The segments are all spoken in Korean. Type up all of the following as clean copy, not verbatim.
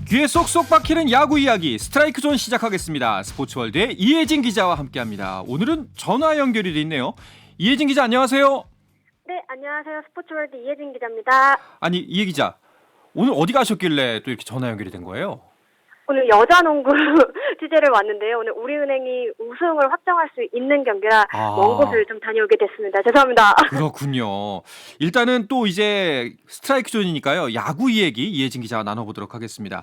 귀에 쏙쏙 박히는 야구 이야기 스트라이크 존 시작하겠습니다. 스포츠월드의 이혜진 기자와 함께합니다. 오늘은 전화 연결이 돼 있네요. 이혜진 기자 안녕하세요. 네, 안녕하세요. 스포츠월드 이혜진 기자입니다. 아니 이혜 기자 오늘 어디 가셨길래 또 이렇게 전화 연결이 된 거예요? 오늘 여자농구 취재를 왔는데요. 오늘 우리은행이 우승을 확정할 수 있는 경기라 먼 곳을 좀 다녀오게 됐습니다. 죄송합니다. 그렇군요. 일단은 또 이제 스트라이크 존이니까요. 야구 이야기 이혜진 기자와 나눠보도록 하겠습니다.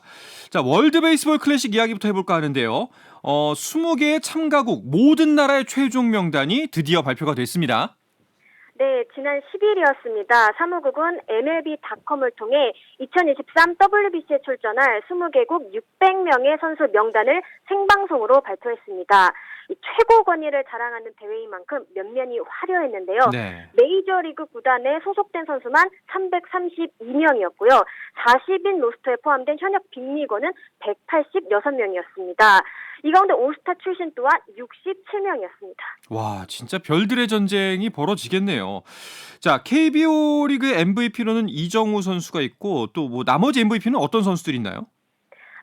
자, 월드 베이스볼 클래식 이야기부터 해볼까 하는데요. 20개의 참가국 모든 나라의 최종 명단이 드디어 발표가 됐습니다. 네, 지난 10일이었습니다. 사무국은 MLB.com을 통해 2023 WBC에 출전할 20개국 600명의 선수 명단을 생방송으로 발표했습니다. 이 최고 권위를 자랑하는 대회인 만큼 면면이 화려했는데요. 네. 메이저리그 구단에 소속된 선수만 332명이었고요. 40인 로스터에 포함된 현역 빅리거는 186명이었습니다. 이 가운데 올스타 출신 또한 67명이었습니다. 와, 진짜 별들의 전쟁이 벌어지겠네요. 자, KBO 리그 MVP로는 이정우 선수가 있고 또 뭐 나머지 MVP는 어떤 선수들이 있나요?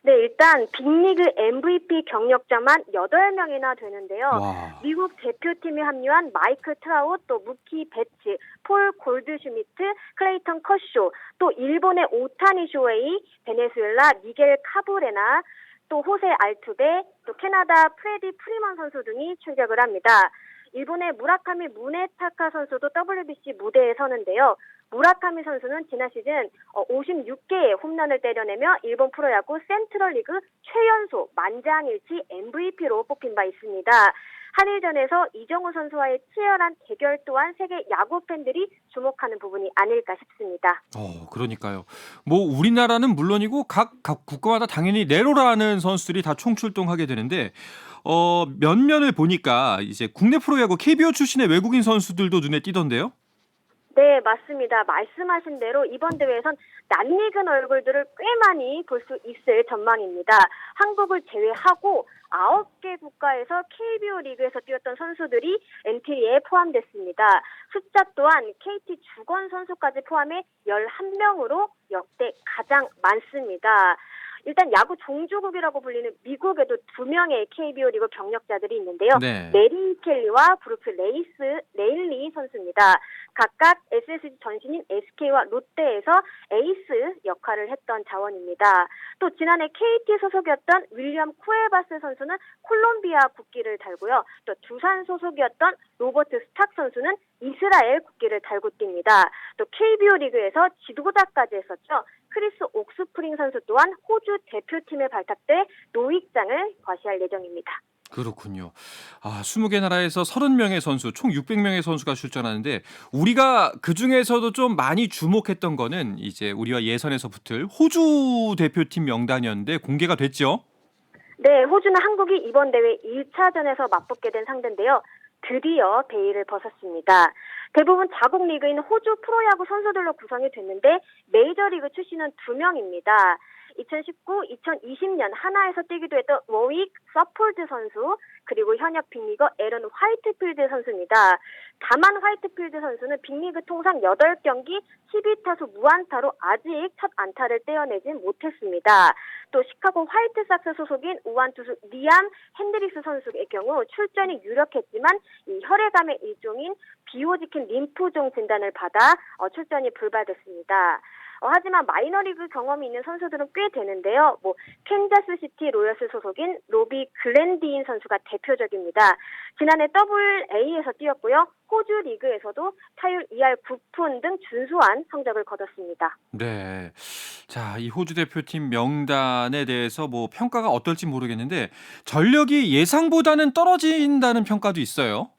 네, 일단 빅리그 MVP 경력자만 8명이나 되는데요. 와. 미국 대표팀에 합류한 마이클 트라웃, 또 무키 베츠, 폴 골드슈미트, 클레이턴 커쇼, 또 일본의 오타니 쇼헤이, 베네수엘라 미겔 카브레나, 또 호세 알투베, 또 캐나다 프레디 프리먼 선수 등이 출격을 합니다. 일본의 무라카미 무네타카 선수도 WBC 무대에 서는데요. 무라카미 선수는 지난 시즌 56개의 홈런을 때려내며 일본 프로야구 센트럴리그 최연소 만장일치 MVP로 뽑힌 바 있습니다. 한일전에서 이정우 선수와의 치열한 대결 또한 세계 야구 팬들이 주목하는 부분이 아닐까 싶습니다. 그러니까요. 뭐 우리나라는 물론이고 각 국가마다 당연히 내로라는 선수들이 다 총출동하게 되는데 면면을 보니까 이제 국내 프로야구 KBO 출신의 외국인 선수들도 눈에 띄던데요. 네, 맞습니다. 말씀하신 대로 이번 대회에선 낯익은 얼굴들을 꽤 많이 볼 수 있을 전망입니다. 한국을 제외하고 9개 국가에서 KBO 리그에서 뛰었던 선수들이 엔트리에 포함됐습니다. 숫자 또한 KT 주건 선수까지 포함해 11명으로 역대 가장 많습니다. 일단 야구 종주국이라고 불리는 미국에도 2명의 KBO 리그 경력자들이 있는데요. 네. 메리 켈리와 브루크 레일리 선수입니다. 각각 SSG 전신인 SK와 롯데에서 에이스 역할을 했던 자원입니다. 또 지난해 KT 소속이었던 윌리엄 쿠에바스 선수는 콜롬비아 국기를 달고요. 또 두산 소속이었던 로버트 스탁 선수는 이스라엘 국기를 달고 뜁니다. 또 KBO 리그에서 지도자까지 했었죠. 크리스 옥스프링 선수 또한 호주 대표팀에 발탁돼 노익장을 과시할 예정입니다. 그렇군요. 20개 나라에서 30명의 선수, 총 600명의 선수가 출전하는데 우리가 그중에서도 좀 많이 주목했던 거는 이제 우리와 예선에서 붙을 호주 대표팀 명단이었는데 공개가 됐죠? 네, 호주는 한국이 이번 대회 1차전에서 맞붙게 된 상대인데요. 드디어 베일을 벗었습니다. 대부분 자국 리그인 호주 프로야구 선수들로 구성이 됐는데 메이저리그 출신은 2명입니다. 2019, 2020년 하나에서 뛰기도 했던 워윅 서폴드 선수, 그리고 현역 빅리거 에런 화이트필드 선수입니다. 다만 화이트필드 선수는 빅리그 통산 8경기 12타수 무안타로 아직 첫 안타를 떼어내진 못했습니다. 또 시카고 화이트삭스 소속인 우완투수 리암 핸드릭스 선수의 경우 출전이 유력했지만 이 혈액암의 일종인 비호지킨 림프종 진단을 받아 출전이 불발됐습니다. 하지만 마이너리그 경험이 있는 선수들은 꽤 되는데요. 캔자스시티 로열스 소속인 로비 글랜디인 선수가 대표적입니다. 지난해 AA 에서 뛰었고요. 호주 리그에서도 타율 2할 9푼 등 준수한 성적을 거뒀습니다. 네. 자, 이 호주 대표팀 명단에 대해서 뭐 평가가 어떨지 모르겠는데 전력이 예상보다는 떨어진다는 평가도 있어요.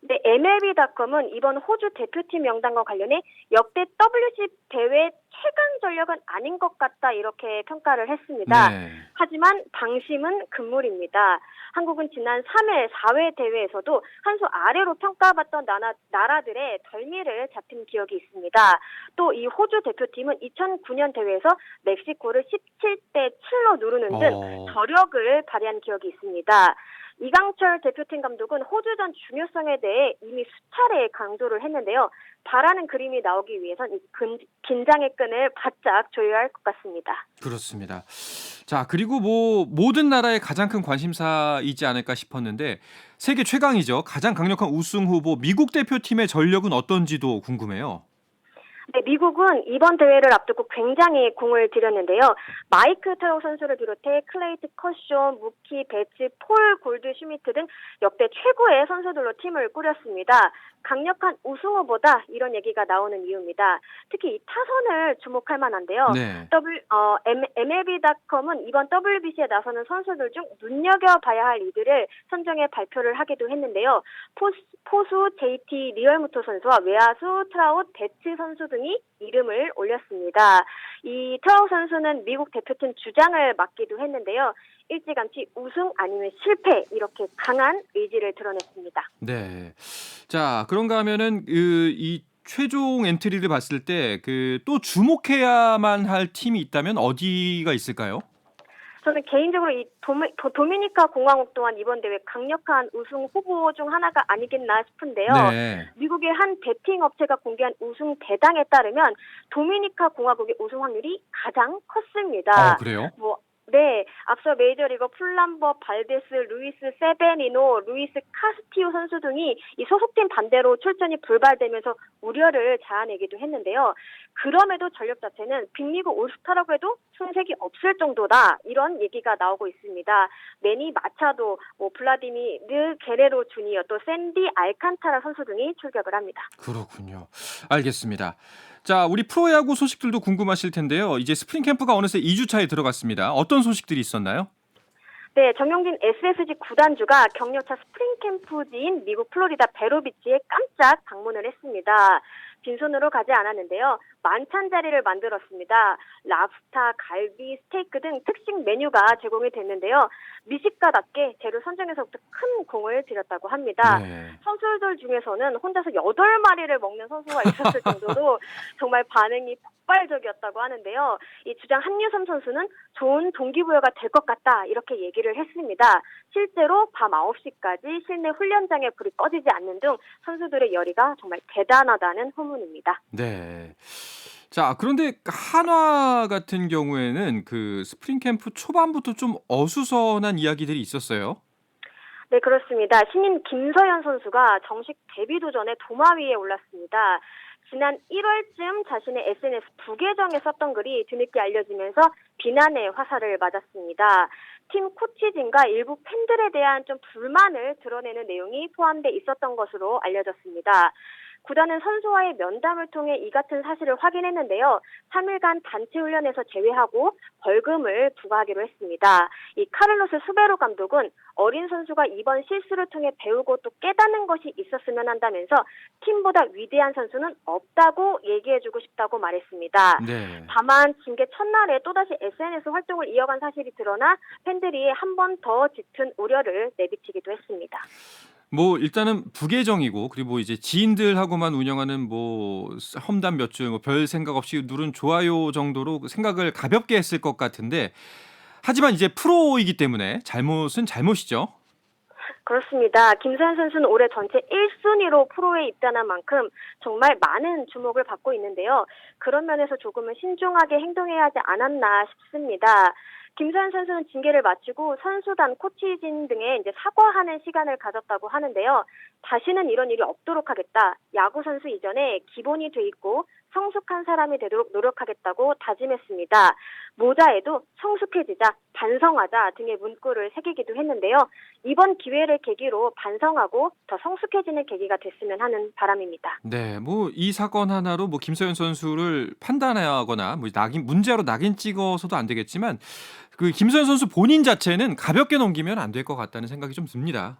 네, MLB.com은 이번 호주 대표팀 명단과 관련해 역대 WC 대회 최강 전력은 아닌 것 같다 이렇게 평가를 했습니다. 네. 하지만 방심은 금물입니다. 한국은 지난 3회, 4회 대회에서도 한 수 아래로 평가받던 나라들의 덜미를 잡힌 기억이 있습니다. 또 이 호주 대표팀은 2009년 대회에서 멕시코를 17대 7로 누르는 등 저력을 발휘한 기억이 있습니다. 이강철 대표팀 감독은 호주전 중요성에 대해 이미 수차례 강조를 했는데요. 바라는 그림이 나오기 위해선 긴장의 끈 주권을 바짝 조여야 할 것 같습니다. 그렇습니다. 자, 그리고 뭐 모든 나라의 가장 큰 관심사이지 않을까 싶었는데 세계 최강이죠. 가장 강력한 우승 후보 미국 대표팀의 전력은 어떤지도 궁금해요. 네, 미국은 이번 대회를 앞두고 굉장히 공을 들였는데요. 마이크 트라우 선수를 비롯해 클레이트 커쇼, 무키 베츠, 폴 골드 슈미트 등 역대 최고의 선수들로 팀을 꾸렸습니다. 강력한 우승 후보다 이런 얘기가 나오는 이유입니다. 특히 이 타선을 주목할 만한데요. 네. MLB.com은 이번 WBC에 나서는 선수들 중 눈여겨봐야 할 이들을 선정해 발표를 하기도 했는데요. 포수 JT 리얼무토 선수와 외야수 트라웃 베츠 선수 등이 이름을 올렸습니다. 이 트라웃 선수는 미국 대표팀 주장을 맡기도 했는데요. 일찌감치 우승 아니면 실패 이렇게 강한 의지를 드러냈습니다. 네. 자, 그런가 하면은 이 최종 엔트리를 봤을 때 또 주목해야만 할 팀이 있다면 어디가 있을까요? 저는 개인적으로 이 도미니카 공화국 또한 이번 대회 강력한 우승 후보 중 하나가 아니겠나 싶은데요. 네. 미국의 한 베팅 업체가 공개한 우승 배당에 따르면 도미니카 공화국의 우승 확률이 가장 컸습니다. 그래요? 네, 앞서 메이저리거 플람버, 발데스, 루이스 세베니노, 루이스 카스티오 선수 등이 이 소속팀 반대로 출전이 불발되면서 우려를 자아내기도 했는데요. 그럼에도 전력 자체는 빅리그 올스타라고 해도 손색이 없을 정도다 이런 얘기가 나오고 있습니다. 매니 마차도, 블라디미르 게레로 주니어, 또 샌디 알칸타라 선수 등이 출격을 합니다. 그렇군요. 알겠습니다. 자, 우리 프로야구 소식들도 궁금하실 텐데요. 이제 스프링 캠프가 어느새 2주 차에 들어갔습니다. 어떤 소식들이 있었나요? 네, 정용진 SSG 구단주가 격려차 스프링 캠프지인 미국 플로리다 베로비치에 깜짝 방문을 했습니다. 빈손으로 가지 않았는데요. 만찬 자리를 만들었습니다. 랍스타, 갈비, 스테이크 등 특식 메뉴가 제공이 됐는데요. 미식가답게 재료 선정에서부터 큰 공을 들였다고 합니다. 네. 선수들 중에서는 혼자서 8마리를 먹는 선수가 있었을 정도로 정말 반응이 폭발적이었다고 하는데요. 이 주장 한유섬 선수는 좋은 동기부여가 될 것 같다 이렇게 얘기를 했습니다. 실제로 밤 9시까지 실내 훈련장에 불이 꺼지지 않는 등 선수들의 열의가 정말 대단하다는 후문입니다. 네. 자, 그런데 한화 같은 경우에는 스프링 캠프 초반부터 좀 어수선한 이야기들이 있었어요. 네, 그렇습니다. 신인 김서현 선수가 정식 데뷔 도전에 도마 위에 올랐습니다. 지난 1월쯤 자신의 SNS 부계정에 썼던 글이 뒤늦게 알려지면서 비난의 화살을 맞았습니다. 팀 코치진과 일부 팬들에 대한 좀 불만을 드러내는 내용이 포함돼 있었던 것으로 알려졌습니다. 구단은 선수와의 면담을 통해 이 같은 사실을 확인했는데요. 3일간 단체 훈련에서 제외하고 벌금을 부과하기로 했습니다. 이 카를로스 수베로 감독은 어린 선수가 이번 실수를 통해 배우고 또 깨닫는 것이 있었으면 한다면서 팀보다 위대한 선수는 없다고 얘기해주고 싶다고 말했습니다. 네. 다만 징계 첫날에 또다시 SNS 활동을 이어간 사실이 드러나 팬들이 한 번 더 짙은 우려를 내비치기도 했습니다. 일단은 부계정이고 그리고 이제 지인들하고만 운영하는 험담 몇 줄 별 생각 없이 누른 좋아요 정도로 생각을 가볍게 했을 것 같은데 하지만 이제 프로이기 때문에 잘못은 잘못이죠. 그렇습니다. 김서현 선수는 올해 전체 1순위로 프로에 입단한 만큼 정말 많은 주목을 받고 있는데요. 그런 면에서 조금은 신중하게 행동해야 하지 않았나 싶습니다. 김서현 선수는 징계를 마치고 선수단, 코치진 등에 이제 사과하는 시간을 가졌다고 하는데요. 다시는 이런 일이 없도록 하겠다. 야구 선수 이전에 기본이 돼 있고 성숙한 사람이 되도록 노력하겠다고 다짐했습니다. 모자에도 성숙해지자, 반성하자 등의 문구를 새기기도 했는데요. 이번 기회를 계기로 반성하고 더 성숙해지는 계기가 됐으면 하는 바람입니다. 네, 이 사건 하나로 김서현 선수를 판단하거나 문제로 낙인 찍어서도 안 되겠지만 김서현 선수 본인 자체는 가볍게 넘기면 안 될 것 같다는 생각이 좀 듭니다.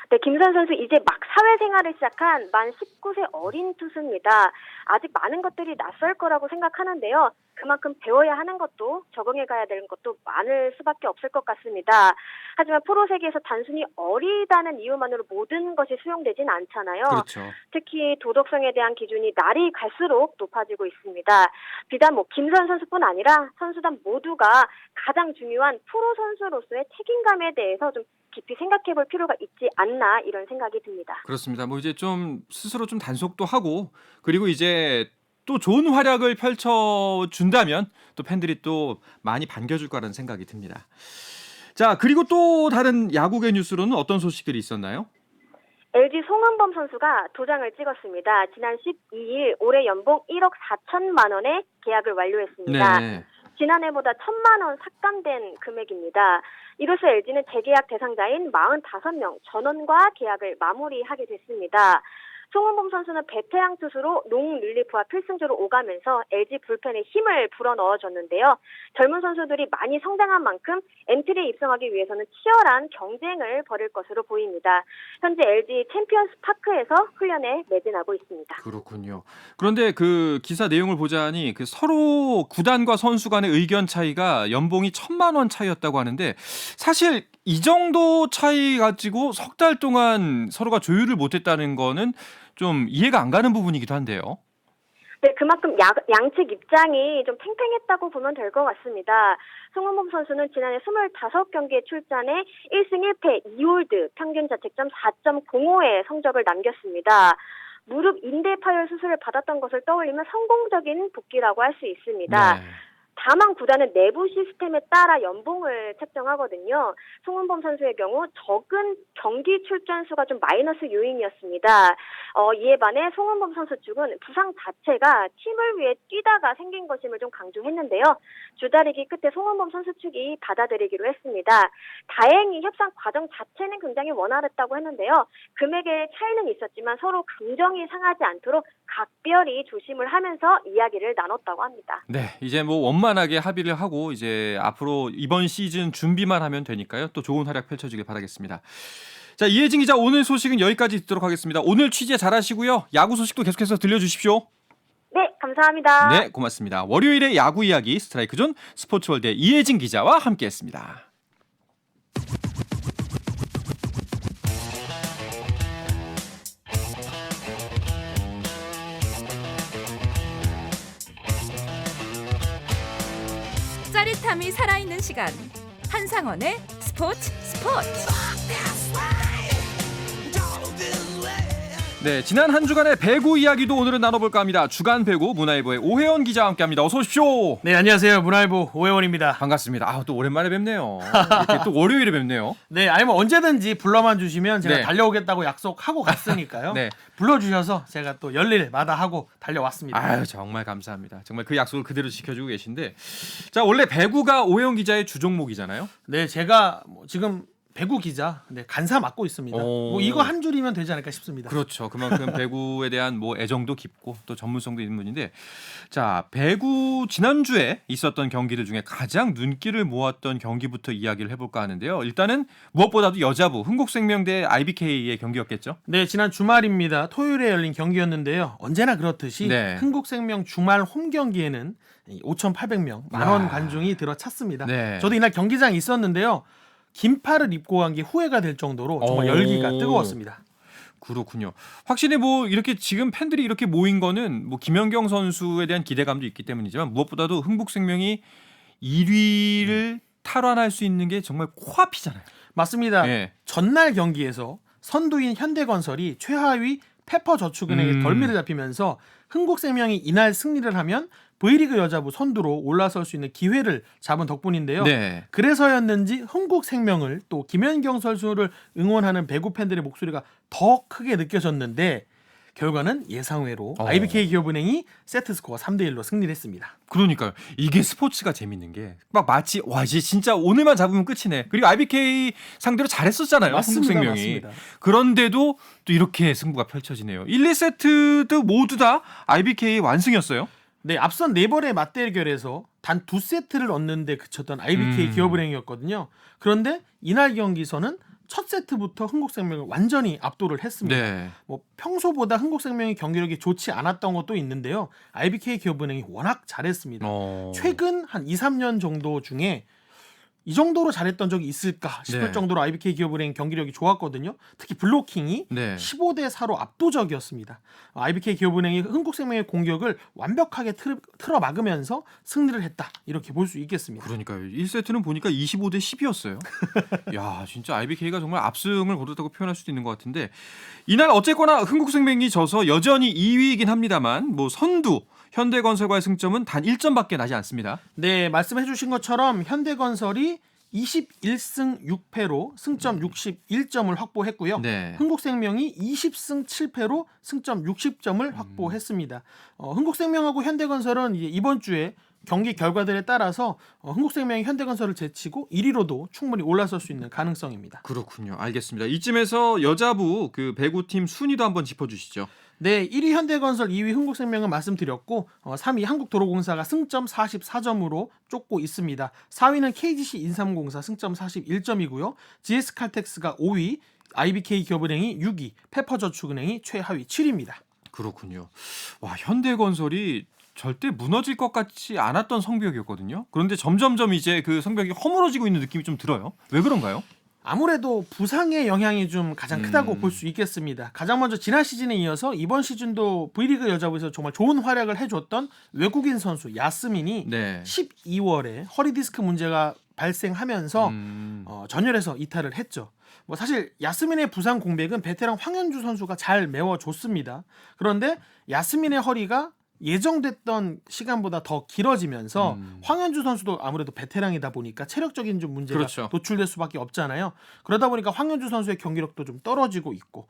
네, 김서현 선수 이제 막 사회생활을 시작한 만 19세 어린 투수입니다. 아직 많은 것들이 낯설 거라고 생각하는데요. 그만큼 배워야 하는 것도 적응해 가야 되는 것도 많을 수밖에 없을 것 같습니다. 하지만 프로 세계에서 단순히 어리다는 이유만으로 모든 것이 수용되진 않잖아요. 그렇죠. 특히 도덕성에 대한 기준이 날이 갈수록 높아지고 있습니다. 비단 김서현 선수뿐 아니라 선수단 모두가 가장 중요한 프로 선수로서의 책임감에 대해서 좀 깊이 생각해 볼 필요가 있지 않나 이런 생각이 듭니다. 그렇습니다. 이제 좀 스스로 좀 단속도 하고 그리고 이제 또 좋은 활약을 펼쳐준다면 또 팬들이 또 많이 반겨줄 거라는 생각이 듭니다. 자, 그리고 또 다른 야구계 뉴스로는 어떤 소식들이 있었나요? LG 송은범 선수가 도장을 찍었습니다. 지난 12일 올해 연봉 1억 4천만 원에 계약을 완료했습니다. 네. 지난해보다 1,000만 원 삭감된 금액입니다. 이로써 LG는 재계약 대상자인 45명 전원과 계약을 마무리하게 됐습니다. 송은범 선수는 베테랑 투수로 농 릴리프와 필승조로 오가면서 LG 불펜에 힘을 불어넣어줬는데요. 젊은 선수들이 많이 성장한 만큼 엔트리에 입성하기 위해서는 치열한 경쟁을 벌일 것으로 보입니다. 현재 LG 챔피언스 파크에서 훈련에 매진하고 있습니다. 그렇군요. 그런데 그 기사 내용을 보자니 그 서로 구단과 선수 간의 의견 차이가 연봉이 1,000만 원 차이였다고 하는데 사실 이 정도 차이 가지고 석 달 동안 서로가 조율을 못했다는 거는 좀 이해가 안 가는 부분이기도 한데요. 네, 그만큼 양측 입장이 좀 팽팽했다고 보면 될 것 같습니다. 송은범 선수는 지난해 25경기에 출전해 1승 1패 2홀드 평균 자책점 4.05의 성적을 남겼습니다. 무릎 인대 파열 수술을 받았던 것을 떠올리면 성공적인 복귀라고 할 수 있습니다. 네. 다만 구단은 내부 시스템에 따라 연봉을 책정하거든요. 송은범 선수의 경우 적은 경기 출전 수가 좀 마이너스 요인이었습니다. 이에 반해 송은범 선수 측은 부상 자체가 팀을 위해 뛰다가 생긴 것임을 좀 강조했는데요. 주다리기 끝에 송은범 선수 측이 받아들이기로 했습니다. 다행히 협상 과정 자체는 굉장히 원활했다고 했는데요. 금액의 차이는 있었지만 서로 감정이 상하지 않도록 각별히 조심을 하면서 이야기를 나눴다고 합니다. 네, 이제 뭐 원만하게 합의를 하고 이제 앞으로 이번 시즌 준비만 하면 되니까요. 또 좋은 활약 펼쳐주길 바라겠습니다. 자, 이혜진 기자 오늘 소식은 여기까지 듣도록 하겠습니다. 오늘 취재 잘하시고요. 야구 소식도 계속해서 들려주십시오. 네, 감사합니다. 네, 고맙습니다. 월요일의 야구 이야기 스트라이크존 스포츠월드의 이혜진 기자와 함께했습니다. 짜릿함이 살아있는 시간 한상원의 스포츠. 네, 지난 한 주간의 배구 이야기도 오늘은 나눠볼까 합니다. 주간 배구 문화일보의 오혜원 기자와 함께합니다. 어서 오십시오. 네, 안녕하세요. 문화일보 오혜원입니다. 반갑습니다. 아, 또 오랜만에 뵙네요. 이렇게 또 월요일에 뵙네요. 네, 아니면 언제든지 불러만 주시면 제가 네. 달려오겠다고 약속하고 갔으니까요. 네. 불러주셔서 제가 또 열일 마다하고 달려왔습니다. 아유, 정말 감사합니다. 정말 그 약속을 그대로 지켜주고 계신데, 자, 원래 배구가 오혜원 기자의 주종목이잖아요. 네, 제가 지금 배구 기자, 간사 맡고 있습니다. 오. 이거 한 줄이면 되지 않을까 싶습니다. 그렇죠. 그만큼 배구에 대한 뭐 애정도 깊고 또 전문성도 있는 분인데, 자, 배구 지난주에 있었던 경기들 중에 가장 눈길을 모았던 경기부터 이야기를 해볼까 하는데요. 일단은 무엇보다도 여자부 흥국생명대 IBK의 경기였겠죠. 네, 지난 주말입니다. 토요일에 열린 경기였는데요. 언제나 그렇듯이 네. 흥국생명 주말 홈 경기에는 5,800명 만원 관중이 들어찼습니다. 네. 저도 이날 경기장에 있었는데요. 긴팔을 입고 간 게 후회가 될 정도로 정말 열기가 뜨거웠습니다. 그렇군요. 확실히 뭐 이렇게 지금 팬들이 이렇게 모인 거는 뭐 김연경 선수에 대한 기대감도 있기 때문이지만 무엇보다도 흥국생명이 1위를 탈환할 수 있는 게 정말 코앞이잖아요. 맞습니다. 네. 전날 경기에서 선두인 현대건설이 최하위 페퍼저축은행에 덜미를 잡히면서 흥국생명이 이날 승리를 하면 V리그 여자부 선두로 올라설 수 있는 기회를 잡은 덕분인데요. 네. 그래서였는지 흥국생명을 또 김연경 선수를 응원하는 배구 팬들의 목소리가 더 크게 느껴졌는데 결과는 예상외로 IBK 기업은행이 세트스코어 3대1로 승리를 했습니다. 그러니까요. 이게 스포츠가 재밌는 게 막 마치 와 이제 진짜 오늘만 잡으면 끝이네. 그리고 IBK 상대로 잘했었잖아요. 맞습니다. 흥국생명이. 맞습니다. 그런데도 또 이렇게 승부가 펼쳐지네요. 1, 2세트도 모두 다 IBK 완승이었어요. 네, 앞선 4번의 맞대결에서 단 2세트를 얻는데 그쳤던 IBK 기업은행이었거든요. 그런데 이날 경기에서는 첫 세트부터 흥국생명을 완전히 압도를 했습니다. 네. 뭐 평소보다 흥국생명의 경기력이 좋지 않았던 것도 있는데요. IBK 기업은행이 워낙 잘했습니다. 최근 한 2, 3년 정도 중에 이 정도로 잘했던 적이 있을까 싶을 네. 정도로 IBK 기업은행 경기력이 좋았거든요. 특히 블로킹이 네. 15대 4로 압도적이었습니다. IBK 기업은행이 흥국생명의 공격을 완벽하게 틀어 막으면서 승리를 했다. 이렇게 볼 수 있겠습니다. 그러니까요. 1세트는 보니까 25대 10이었어요. 야, 진짜 IBK가 정말 압승을 거뒀다고 표현할 수도 있는 것 같은데 이날 어쨌거나 흥국생명이 져서 여전히 2위이긴 합니다만 뭐 선두 현대건설과의 승점은 단 1점밖에 나지 않습니다. 네, 말씀해주신 것처럼 현대건설이 21승 6패로 승점 61점을 확보했고요. 네. 흥국생명이 20승 7패로 승점 60점을 확보했습니다. 흥국생명하고 현대건설은 이제 이번 주에 경기 결과들에 따라서 흥국생명이 현대건설을 제치고 1위로도 충분히 올라설 수 있는 가능성입니다. 그렇군요. 알겠습니다. 이쯤에서 여자부 그 배구팀 순위도 한번 짚어주시죠. 네, 1위 현대건설, 2위 흥국생명은 말씀드렸고 3위 한국도로공사가 승점 44점으로 쫓고 있습니다. 4위는 KGC 인삼공사 승점 41점이고요. GS칼텍스가 5위, IBK 기업은행이 6위, 페퍼저축은행이 최하위 7위입니다. 그렇군요. 와, 현대건설이 절대 무너질 것 같지 않았던 성벽이었거든요. 그런데 점점점 이제 그 성벽이 허물어지고 있는 느낌이 좀 들어요. 왜 그런가요? 아무래도 부상의 영향이 좀 가장 크다고 볼 수 있겠습니다. 가장 먼저 지난 시즌에 이어서 이번 시즌도 V리그 여자부에서 정말 좋은 활약을 해줬던 외국인 선수 야스민이 네. 12월에 허리 디스크 문제가 발생하면서 전열에서 이탈을 했죠. 뭐 사실 야스민의 부상 공백은 베테랑 황현주 선수가 잘 메워줬습니다. 그런데 야스민의 허리가 예정됐던 시간보다 더 길어지면서 황현주 선수도 아무래도 베테랑이다 보니까 체력적인 좀 문제가 그렇죠. 노출될 수밖에 없잖아요. 그러다 보니까 황현주 선수의 경기력도 좀 떨어지고 있고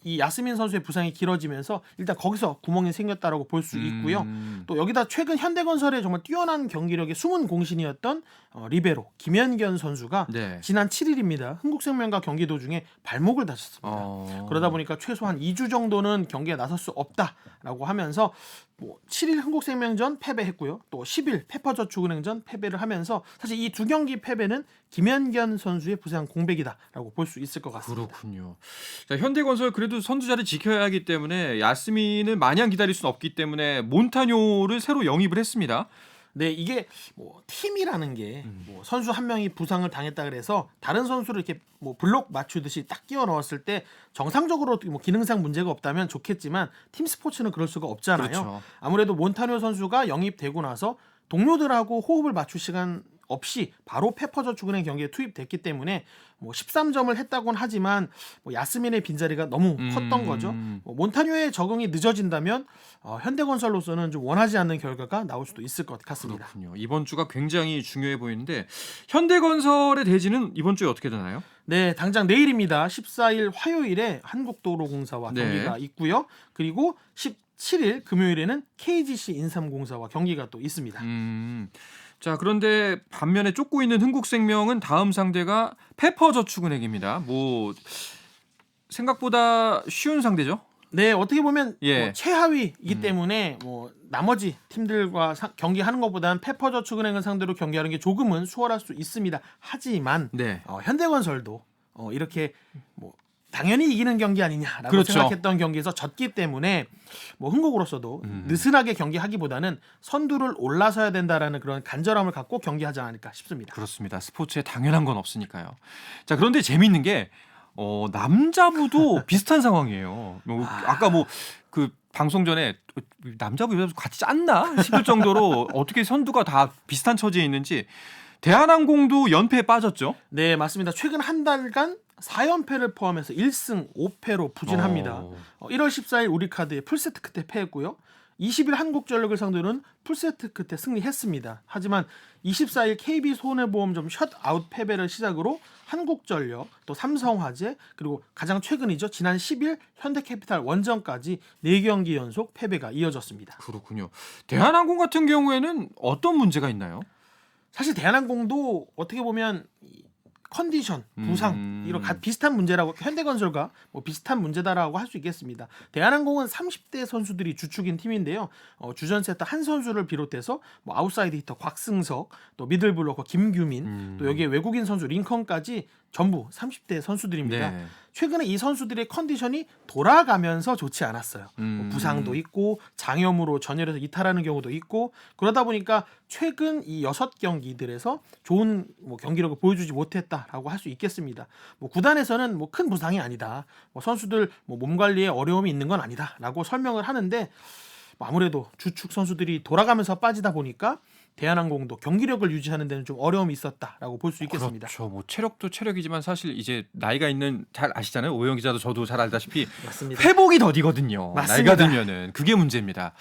이 야스민 선수의 부상이 길어지면서 일단 거기서 구멍이 생겼다라고 볼 수 있고요. 또 여기다 최근 현대건설의 정말 뛰어난 경기력의 숨은 공신이었던 리베로 김연견 선수가 네. 지난 7일입니다. 흥국생명과 경기 도중에 발목을 다쳤습니다. 그러다 보니까 최소한 2주 정도는 경기에 나설 수 없다라고 하면서 7일 흥국생명전 패배했고요. 또 10일 페퍼저축은행전 패배를 하면서 사실 이 두 경기 패배는 김연견 선수의 부상 공백이다라고 볼 수 있을 것 같습니다. 그렇군요. 자, 현대건설 그래도 선두 자리 지켜야 하기 때문에 야스민을 마냥 기다릴 수는 없기 때문에 몬타뇨를 새로 영입을 했습니다. 네, 이게 뭐 팀이라는 게 뭐 선수 한 명이 부상을 당했다 그래서 다른 선수를 이렇게 뭐 블록 맞추듯이 딱 끼워 넣었을 때 정상적으로 뭐 기능상 문제가 없다면 좋겠지만 팀 스포츠는 그럴 수가 없잖아요. 그렇죠. 아무래도 몬타뇨 선수가 영입되고 나서 동료들하고 호흡을 맞출 시간 없이 바로 페퍼저축은행 경기에 투입됐기 때문에 뭐 13점을 했다고는 하지만 뭐 야스민의 빈자리가 너무 컸던 거죠. 뭐 몬타뇨의 적응이 늦어진다면 현대건설로서는 좀 원하지 않는 결과가 나올 수도 있을 것 같습니다. 그렇군요. 이번 주가 굉장히 중요해 보이는데 현대건설의 대지는 이번 주에 어떻게 되나요? 네, 당장 내일입니다. 14일 화요일에 한국도로공사와 네. 경기가 있고요. 그리고 17일 금요일에는 KGC 인삼공사와 경기가 또 있습니다. 자, 그런데 반면에 쫓고 있는 흥국생명은 다음 상대가 페퍼저축은행입니다. 뭐 생각보다 쉬운 상대죠? 네, 어떻게 보면 예. 뭐 최하위이기 때문에 뭐 나머지 팀들과 경기하는 것보다는 페퍼저축은행을 상대로 경기하는 게 조금은 수월할 수 있습니다. 하지만 네. 현대건설도 이렇게 뭐 당연히 이기는 경기 아니냐라고 그렇죠. 생각했던 경기에서 졌기 때문에 뭐 흥국으로서도 느슨하게 경기하기보다는 선두를 올라서야 된다라는 그런 간절함을 갖고 경기하지 않을까 싶습니다. 그렇습니다. 스포츠에 당연한 건 없으니까요. 자, 그런데 재미있는 게 남자부도 비슷한 상황이에요. 아까 뭐 그 방송 전에 남자부 여자부 같이 짰나 싶을 정도로 어떻게 선두가 다 비슷한 처지에 있는지 대한항공도 연패에 빠졌죠. 네, 맞습니다. 최근 한 달간 4연패를 포함해서 1승 5패로 부진합니다. 1월 14일 우리카드에 풀세트 끝에 패했고요. 20일 한국전력을 상대로는 풀세트 끝에 승리했습니다. 하지만 24일 KB손해보험점 셧아웃 패배를 시작으로 한국전력, 또 삼성화재, 그리고 가장 최근이죠. 지난 10일 현대캐피탈 원정까지 4경기 연속 패배가 이어졌습니다. 그렇군요. 대한항공 같은 경우에는 어떤 문제가 있나요? 사실 대한항공도 어떻게 보면 컨디션, 부상 이런 비슷한 문제라고 현대건설과 뭐 비슷한 문제다라고 할 수 있겠습니다. 대한항공은 30대 선수들이 주축인 팀인데요. 주전 세터 한 선수를 비롯해서 뭐 아웃사이드 히터 곽승석, 또 미들블로커 김규민, 또 여기에 외국인 선수 링컨까지 전부 30대 선수들입니다. 네. 최근에 이 선수들의 컨디션이 돌아가면서 좋지 않았어요. 뭐 부상도 있고 장염으로 전열에서 이탈하는 경우도 있고 그러다 보니까 최근 이 6경기들에서 좋은 뭐 경기력을 보여주지 못했다라고 할 수 있겠습니다. 뭐 구단에서는 뭐 큰 부상이 아니다. 뭐 선수들 뭐 몸 관리에 어려움이 있는 건 아니다라고 설명을 하는데 뭐 아무래도 주축 선수들이 돌아가면서 빠지다 보니까 대한항공도 경기력을 유지하는 데는 좀 어려움이 있었다라고 볼 수 있겠습니다. 그렇죠. 뭐 체력도 체력이지만 사실 이제 나이가 있는 잘 아시잖아요. 오영 기자도 저도 잘 알다시피 맞습니다. 회복이 더디거든요. 맞습니다. 나이가 들면은 그게 문제입니다.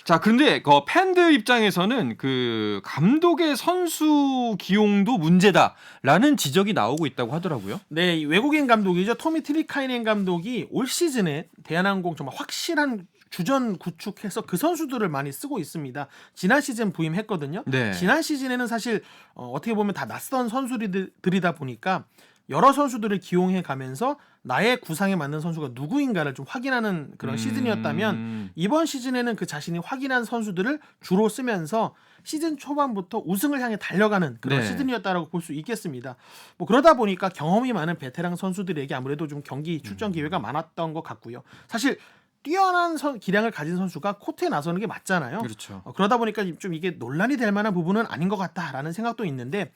자, 그런데 그 팬들 입장에서는 그 감독의 선수 기용도 문제다라는 지적이 나오고 있다고 하더라고요. 네, 이 외국인 감독이죠. 토미 트리카이넨 감독이 올 시즌에 대한항공 정말 확실한 주전 구축해서 그 선수들을 많이 쓰고 있습니다. 지난 시즌 부임했거든요. 네. 지난 시즌에는 사실 어떻게 보면 다 낯선 선수들이다 보니까 여러 선수들을 기용해 가면서 나의 구상에 맞는 선수가 누구인가를 좀 확인하는 그런 시즌이었다면 이번 시즌에는 그 자신이 확인한 선수들을 주로 쓰면서 시즌 초반부터 우승을 향해 달려가는 그런 네. 시즌이었다라고 볼 수 있겠습니다. 뭐 그러다 보니까 경험이 많은 베테랑 선수들에게 아무래도 좀 경기 출전 기회가 많았던 것 같고요. 사실 뛰어난 기량을 가진 선수가 코트에 나서는 게 맞잖아요. 그렇죠. 그러다 보니까 좀 이게 논란이 될 만한 부분은 아닌 것 같다라는 생각도 있는데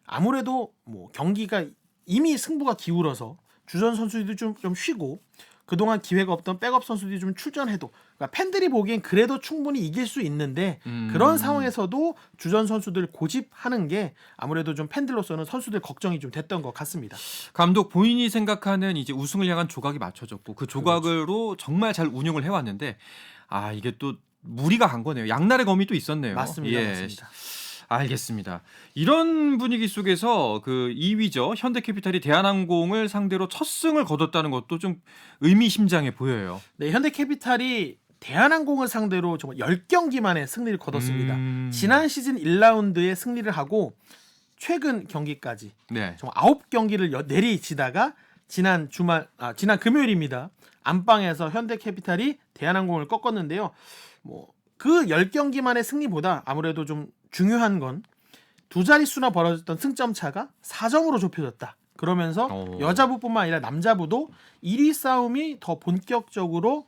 아무래도 뭐 경기가 이미 승부가 기울어서 주전 선수들이 좀 쉬고 그동안 기회가 없던 백업 선수들이 좀 출전해도 그러니까 팬들이 보기엔 그래도 충분히 이길 수 있는데 그런 상황에서도 주전 선수들 고집하는 게 아무래도 좀 팬들로서는 선수들 걱정이 좀 됐던 것 같습니다. 감독 본인이 생각하는 이제 우승을 향한 조각이 맞춰졌고 그 조각으로 정말 잘 운영을 해왔는데 아 이게 또 무리가 간 거네요. 양날의 검이 또 있었네요. 맞습니다. 예. 맞습니다. 알겠습니다. 이런 분위기 속에서 그 2위죠. 현대캐피탈이 대한항공을 상대로 첫 승을 거뒀다는 것도 좀 의미심장해 보여요. 네, 현대캐피탈이 대한항공을 상대로 정말 10경기 만에 승리를 거뒀습니다. 지난 시즌 1라운드에 승리를 하고 최근 경기까지 네. 정말 9경기를 내리치다가 지난 금요일입니다. 안방에서 현대캐피탈이 대한항공을 꺾었는데요. 뭐 그 10경기 만의 승리보다 아무래도 좀 중요한 건 두 자릿수나 벌어졌던 승점 차가 4점으로 좁혀졌다. 그러면서 여자부뿐만 아니라 남자부도 1위 싸움이 더 본격적으로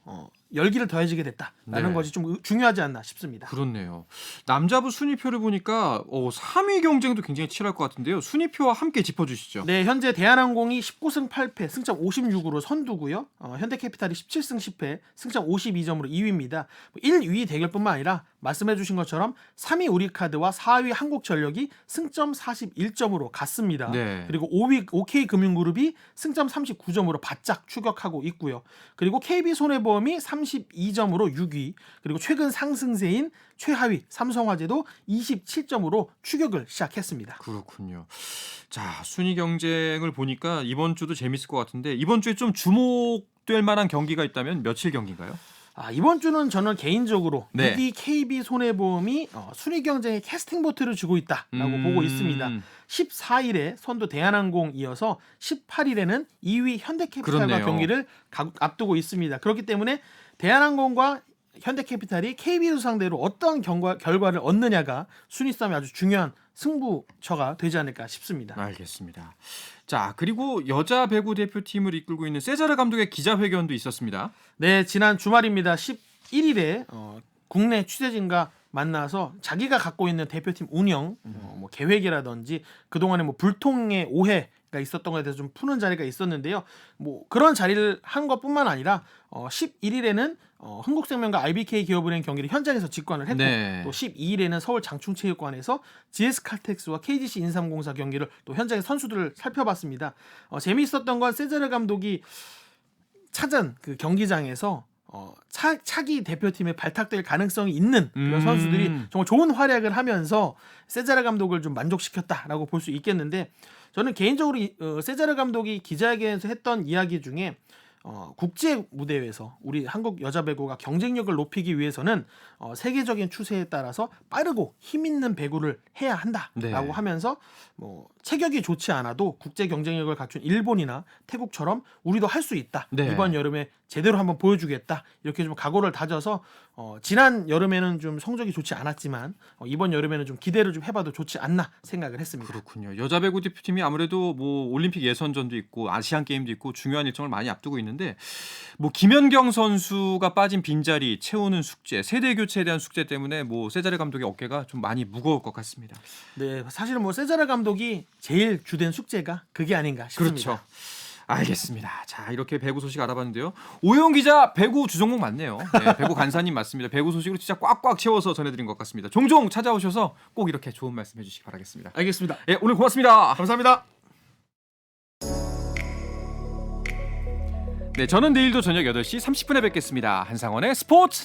열기를 더해지게 됐다라는 네. 것이 좀 중요하지 않나 싶습니다. 그렇네요. 남자부 순위표를 보니까 3위 경쟁도 굉장히 치열할 것 같은데요. 순위표와 함께 짚어주시죠. 네, 현재 대한항공이 19승 8패, 승점 56으로 선두고요. 현대캐피탈이 17승 10패, 승점 52점으로 2위입니다. 1위 대결뿐만 아니라 말씀해주신 것처럼 3위 우리카드와 4위 한국전력이 승점 41점으로 같습니다. 네. 그리고 5위 OK금융그룹이 승점 39점으로 바짝 추격하고 있고요. 그리고 KB손해보험이 32점으로 6위, 그리고 최근 상승세인 최하위 삼성화재도 27점으로 추격을 시작했습니다. 그렇군요. 자, 순위 경쟁을 보니까 이번 주도 재밌을 것 같은데 이번 주에 좀 주목될 만한 경기가 있다면 며칠 경기인가요? 이번 주는 저는 개인적으로 네. 6위 KB손해보험이 순위 경쟁에 캐스팅 보트를 주고 있다라고 보고 있습니다. 14일에 선두 대한항공 이어서 18일에는 2위 현대캐피탈과 그렇네요. 경기를 앞두고 있습니다. 그렇기 때문에 대한항공과 현대캐피탈이 KB를 상대로 어떤 결과를 얻느냐가 순위 싸움이 아주 중요한 승부처가 되지 않을까 싶습니다. 알겠습니다. 자, 그리고 여자 배구 대표팀을 이끌고 있는 세자르 감독의 기자회견도 있었습니다. 네, 지난 주말입니다. 11일에 국내 취재진과 만나서 자기가 갖고 있는 대표팀 운영, 뭐 계획이라든지 그동안에 뭐 불통의 오해가 있었던 것에 대해서 좀 푸는 자리가 있었는데요. 뭐 그런 자리를 한 것뿐만 아니라 11일에는 흥국생명과 IBK 기업은행 경기를 현장에서 직관을 했고 네. 또 12일에는 서울 장충체육관에서 GS칼텍스와 KGC 인삼공사 경기를 또 현장의 선수들을 살펴봤습니다. 재미있었던 건 세자르 감독이 찾은 그 경기장에서 차기 대표팀에 발탁될 가능성이 있는 그런 선수들이 정말 좋은 활약을 하면서 세자르 감독을 좀 만족시켰다라고 볼 수 있겠는데 저는 개인적으로 세자르 감독이 기자회견에서 했던 이야기 중에 국제 무대에서 우리 한국 여자 배구가 경쟁력을 높이기 위해서는 세계적인 추세에 따라서 빠르고 힘 있는 배구를 해야 한다라고 네. 하면서 뭐 체격이 좋지 않아도 국제 경쟁력을 갖춘 일본이나 태국처럼 우리도 할 수 있다. 네. 이번 여름에 제대로 한번 보여주겠다. 이렇게 좀 각오를 다져서 지난 여름에는 좀 성적이 좋지 않았지만 이번 여름에는 좀 기대를 좀 해봐도 좋지 않나 생각을 했습니다. 그렇군요. 여자 배구 대표팀이 아무래도 뭐 올림픽 예선전도 있고 아시안 게임도 있고 중요한 일정을 많이 앞두고 있는데 뭐 김연경 선수가 빠진 빈자리 채우는 숙제, 세대 교체에 대한 숙제 때문에 뭐 세자르 감독의 어깨가 좀 많이 무거울 것 같습니다. 네, 사실은 뭐 세자르 감독이 제일 주된 숙제가 그게 아닌가 싶습니다. 그렇죠. 알겠습니다. 자, 이렇게 배구 소식 알아봤는데요. 오해영 기자 배구 주종목 맞네요. 네, 배구 간사님 맞습니다. 배구 소식으로 진짜 꽉꽉 채워서 전해드린 것 같습니다. 종종 찾아오셔서 꼭 이렇게 좋은 말씀 해주시기 바라겠습니다. 알겠습니다. 예, 오늘 고맙습니다. 감사합니다. 네, 저는 내일도 저녁 8시 30분에 뵙겠습니다. 한상원의 스포츠.